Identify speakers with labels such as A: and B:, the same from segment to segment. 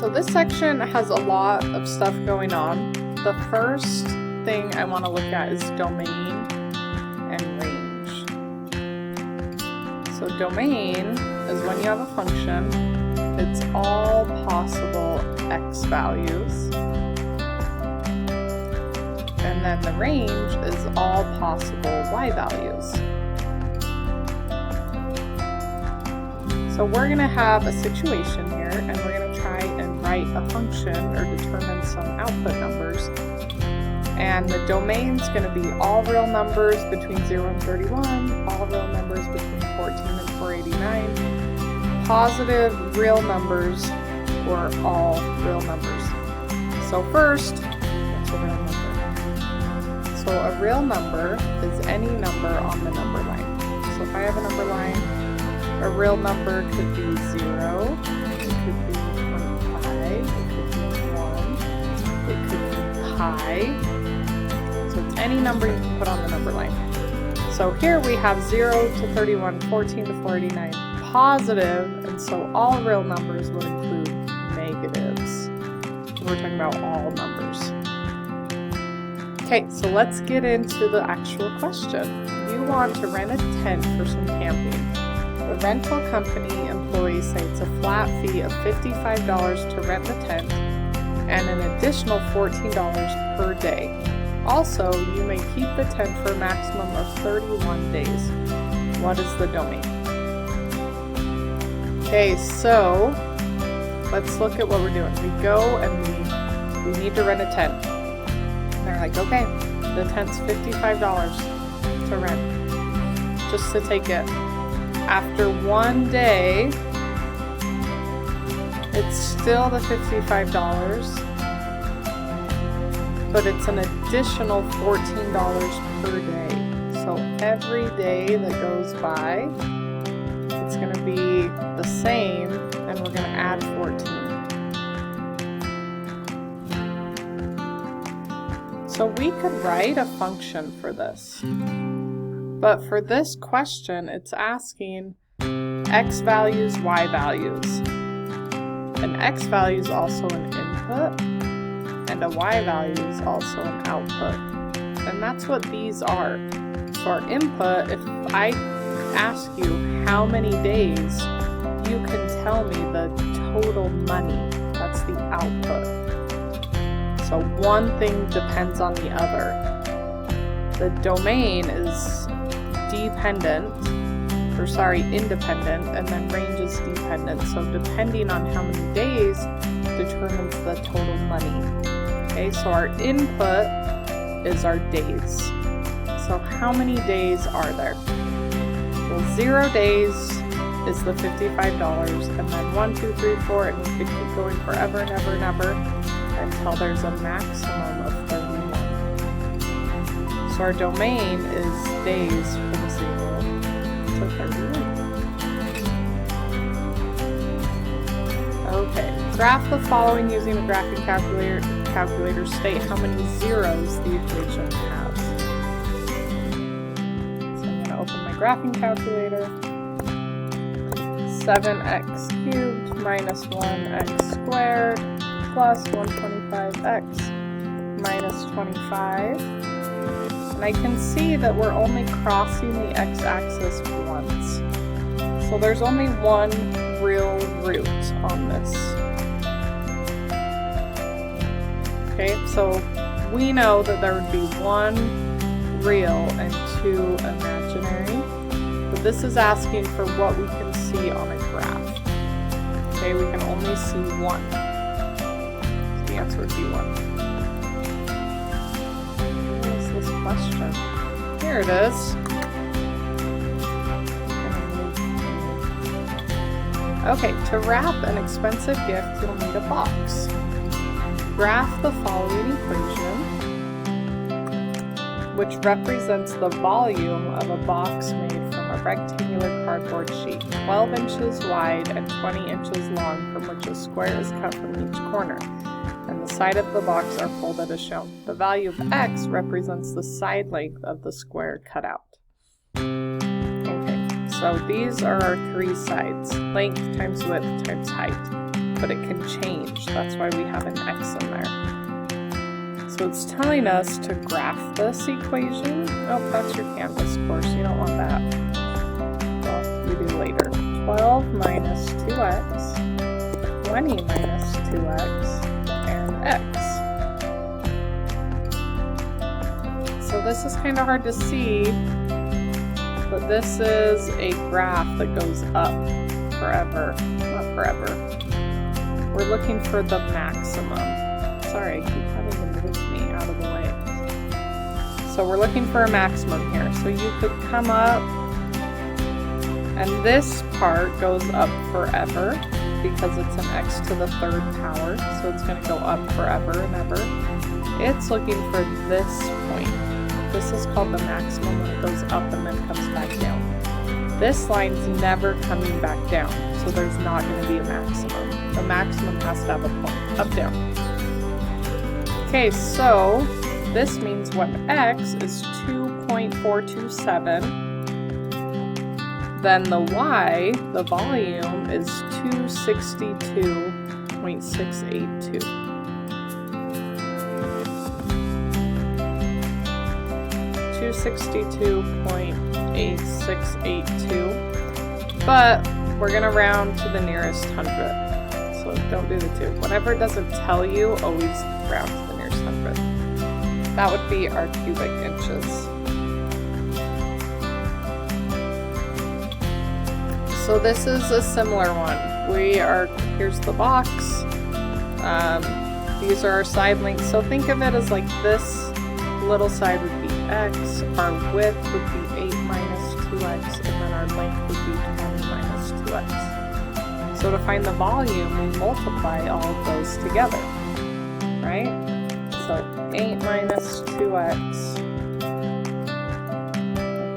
A: So this section has a lot of stuff going on. The first thing I want to look at is domain and range. So domain is when you have a function, it's all possible x values. And then the range is all possible y values. So we're going to have a situation here, and we're going to try and write a function or determine some output numbers. And the domain is going to be all real numbers between 0 and 31, all real numbers between 14 and 489, positive real numbers, or all real numbers. So first, what's a real number? So a real number is any number on the number line. So if I have a number line, a real number could be 0, it could be 25, it could be 1, it could be pi. So it's any number you can put on the number line. So here we have 0 to 31, 14 to 489, positive, and so all real numbers would include negatives. We're talking about all numbers. Okay, so let's get into the actual question. You want to rent a tent for some camping. The rental company employees say it's a flat fee of $55 to rent the tent and an additional $14 per day. Also, you may keep the tent for a maximum of 31 days. What is the domain? Okay, so let's look at what we're doing. We go and we need to rent a tent. And they're like, okay, the tent's $55 to rent, just to take it. After 1 day, it's still the $55, but it's an additional $14 per day. So every day that goes by, it's going to be the same, and we're going to add 14. So we could write a function for this. But for this question, it's asking x values, y values. An x value is also an input, and a y value is also an output. And that's what these are. So our input, if I ask you how many days, you can tell me the total money. That's the output. So one thing depends on the other. The domain is independent, and then range is dependent. So depending on how many days determines the total money. Okay, so our input is our days. So how many days are there? Well, 0 days is the $55, and then 1, 2, 3, 4, and we could keep going forever and ever and ever until there's a maximum of 31. So our domain is days from 0 to 31. Okay, graph the following using a graphing calculator. State how many zeros the equation has. So I'm going to open my graphing calculator. 7x cubed minus 1x squared plus 125x minus 25. And I can see that we're only crossing the x-axis once. So there's only one real root on this. Okay, so we know that there would be one real and two imaginary. But this is asking for what we can see on a graph. Okay, we can only see one. So the answer would be 1. Question. Here it is. Okay, to wrap an expensive gift, you'll need a box. Graph the following equation, which represents the volume of a box made from a rectangular cardboard sheet, 12 inches wide and 20 inches long, from which a square is cut from each corner, and the side of the box are folded as shown. The value of x represents the side length of the square cut out. Okay, so these are our three sides, length times width times height. but it can change. That's why we have an X in there. So it's telling us to graph this equation. Oh, that's your Canvas course. You don't want that. Well, we do later. 12 minus 2x, 20 minus 2x, and x. So this is kind of hard to see, but this is a graph that goes up forever. Not forever. We're looking for the maximum. Sorry, I keep having to move me out of the way. So we're looking for a maximum here. So you could come up, and this part goes up forever because it's an x to the third power. So it's going to go up forever and ever. It's looking for this point. This is called the maximum when it goes up and then comes back down. This line's never coming back down, so there's not going to be a maximum. The maximum has to have a point, up, down. Okay, so this means when x is 2.427, then the y, the volume, is 262.682. $262.8682, but we're gonna round to the nearest hundredth, so don't do the 2. Whatever it doesn't tell you, always round to the nearest hundredth. That would be our cubic inches. So this is a similar one. Here's the box. These are our side lengths. So think of it as like this little side would be x, our width would be 8 minus 2x, and then our length would be 20 minus 2x. So to find the volume, we multiply all of those together, right? So 8 minus 2x, I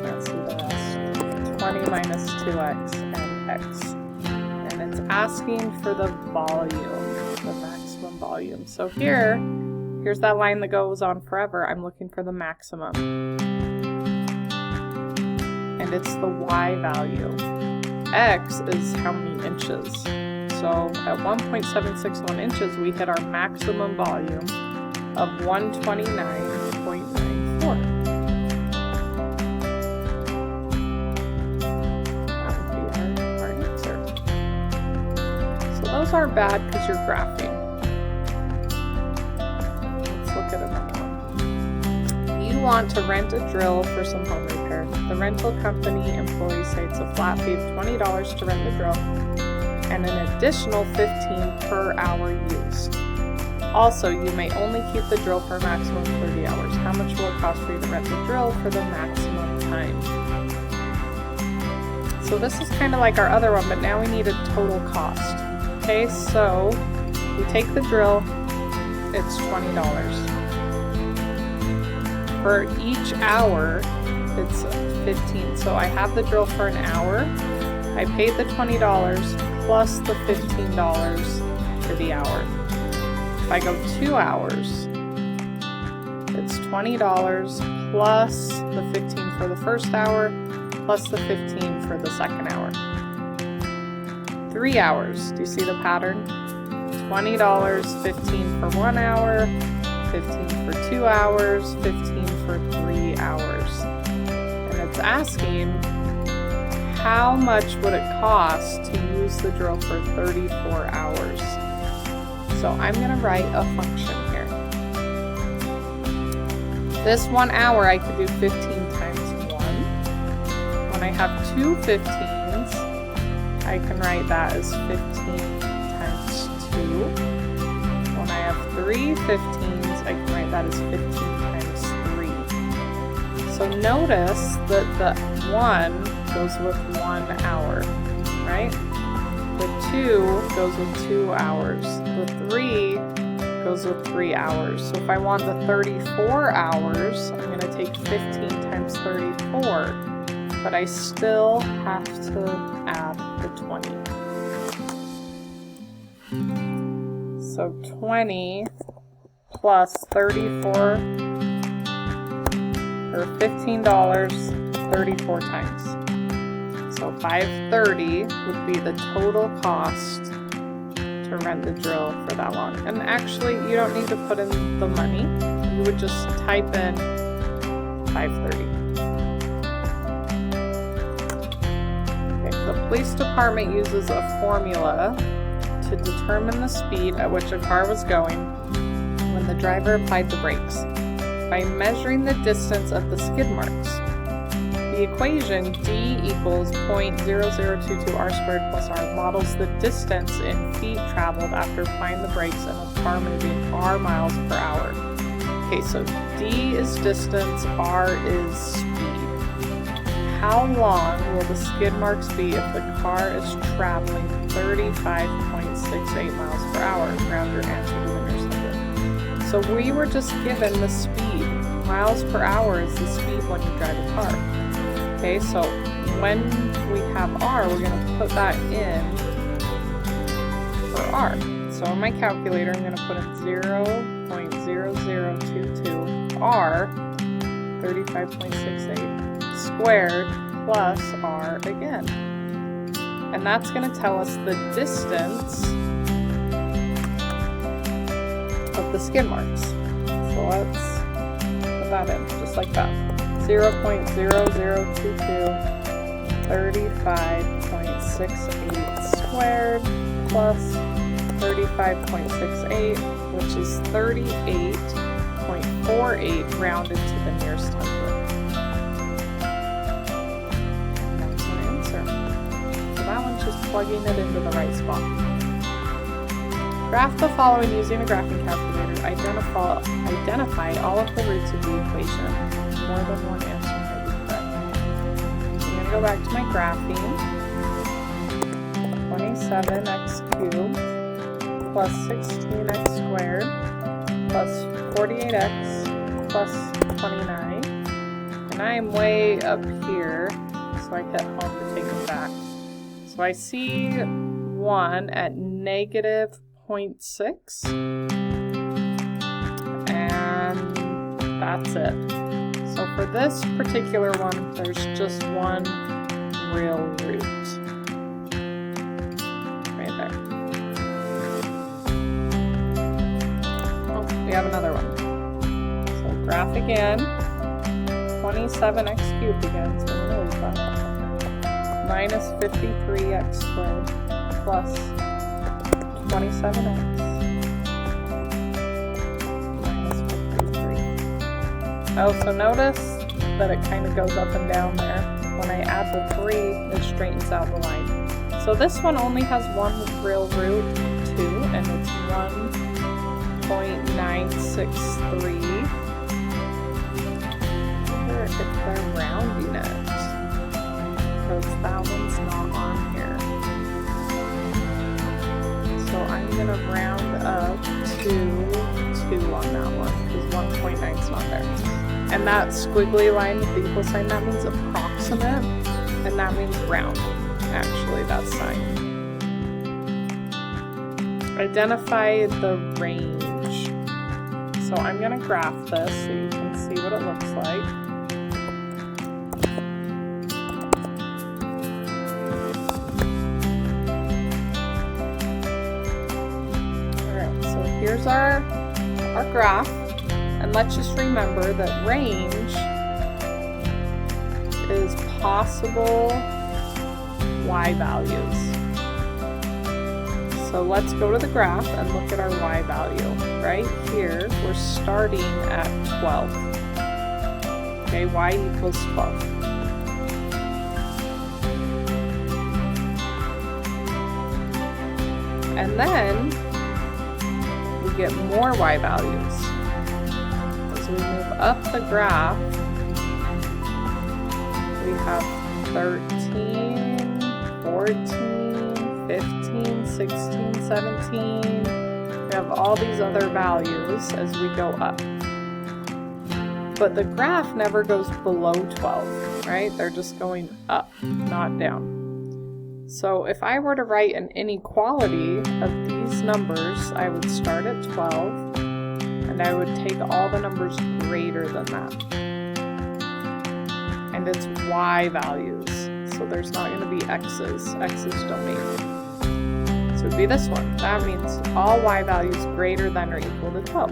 A: can't see the rest, 20 minus 2x, and x. And it's asking for the volume, the maximum volume. So here's that line that goes on forever. I'm looking for the maximum. And it's the y value. X is how many inches. So at 1.761 inches, we hit our maximum volume of 129.94. That would be our answer. So those aren't bad because you're graphing. Look at another one. You want to rent a drill for some home repair. The rental company employee cites a flat fee of $20 to rent the drill and an additional $15 per hour used. Also, you may only keep the drill for a maximum of 30 hours. How much will it cost for you to rent the drill for the maximum time? So this is kind of like our other one, but now we need a total cost. Okay, so we take the drill, it's $20. For each hour, it's 15. So I have the drill for an hour. I paid the $20 plus the $15 for the hour. If I go 2 hours, it's $20 plus the 15 for the first hour plus the 15 for the second hour. 3 hours, do you see the pattern? $20, 15 for 1 hour, 15 for 2 hours, 15 for 3 hours. And it's asking how much would it cost to use the drill for 34 hours. So I'm going to write a function here. This 1 hour I could do 15 times 1. When I have 2 15s, I can write that as 15 times 2. When I have 3 15s, I can write that as 15 times 3. So notice that the 1 goes with 1 hour, right? The 2 goes with 2 hours. The 3 goes with 3 hours. So if I want the 34 hours, I'm going to take 15 times 34. But I still have to add the 20. So 20 plus 34, or $15, 34 times. So $530 would be the total cost to rent the drill for that long. And actually, you don't need to put in the money. You would just type in 530. Okay, the police department uses a formula to determine the speed at which a car was going when the driver applied the brakes by measuring the distance of the skid marks. The equation D equals 0.0022 r squared plus r models the distance in feet traveled after applying the brakes in a car moving r miles per hour. Okay, so D is distance, R is speed. How long will the skid marks be if the car is traveling 35.68 miles per hour? Round your answer to the nearest hundred. So we were just given the speed. Miles per hour is the speed when you drive a car. Okay, so when we have R, we're going to put that in for R. So in my calculator, I'm going to put in 0.0022 R, 35.68, squared plus R again. And that's going to tell us the distance of the skid marks. So let's put that in, just like that. 0.0022 35.68 squared plus 35.68, which is 38.48 rounded to the nearest hundred. That's our answer. So that one's just plugging it into the right spot. Graph the following using a graphing calculator. Identify all of the roots of the equation. More than one answer may be correct. So I'm going to go back to my graphing. 27x cubed plus 16x squared plus 48x plus 29. And I am way up here, so I hit home to take it back. So I see 1 at negative 0.6. And that's it. So for this particular one, there's just one real root. Right there. Oh, we have another one. So graph again. 27x cubed again, so we're going to lose that. Minus 53x squared plus 27x. Oh, so notice that it kind of goes up and down there. When I add the 3, it straightens out the line. So this one only has one real root, 2, and it's 1.963. I wonder if they're rounding it, because that one's not on here. So I'm going to round up to 2 on that one, because 1.9 is not there. And that squiggly line with the equal sign, that means approximate, and that means round. Actually, that sign. Identify the range. So I'm going to graph this so you can see what it looks like. Alright, so here's our graph. And let's just remember that range is possible y values. So let's go to the graph and look at our y value. Right here, we're starting at 12. Okay, y equals 12. And then we get more y values. As we move up the graph, we have 13, 14, 15, 16, 17. We have all these other values as we go up. But the graph never goes below 12, right? They're just going up, not down. So if I were to write an inequality of these numbers, I would start at 12, and I would take all the numbers greater than that. And it's y values, so there's not going to be x's. X's don't make. So would be this one. That means all y values greater than or equal to 12.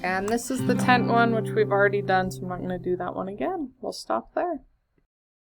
A: And this is the tent one, which we've already done, so I'm not going to do that one again. We'll stop there.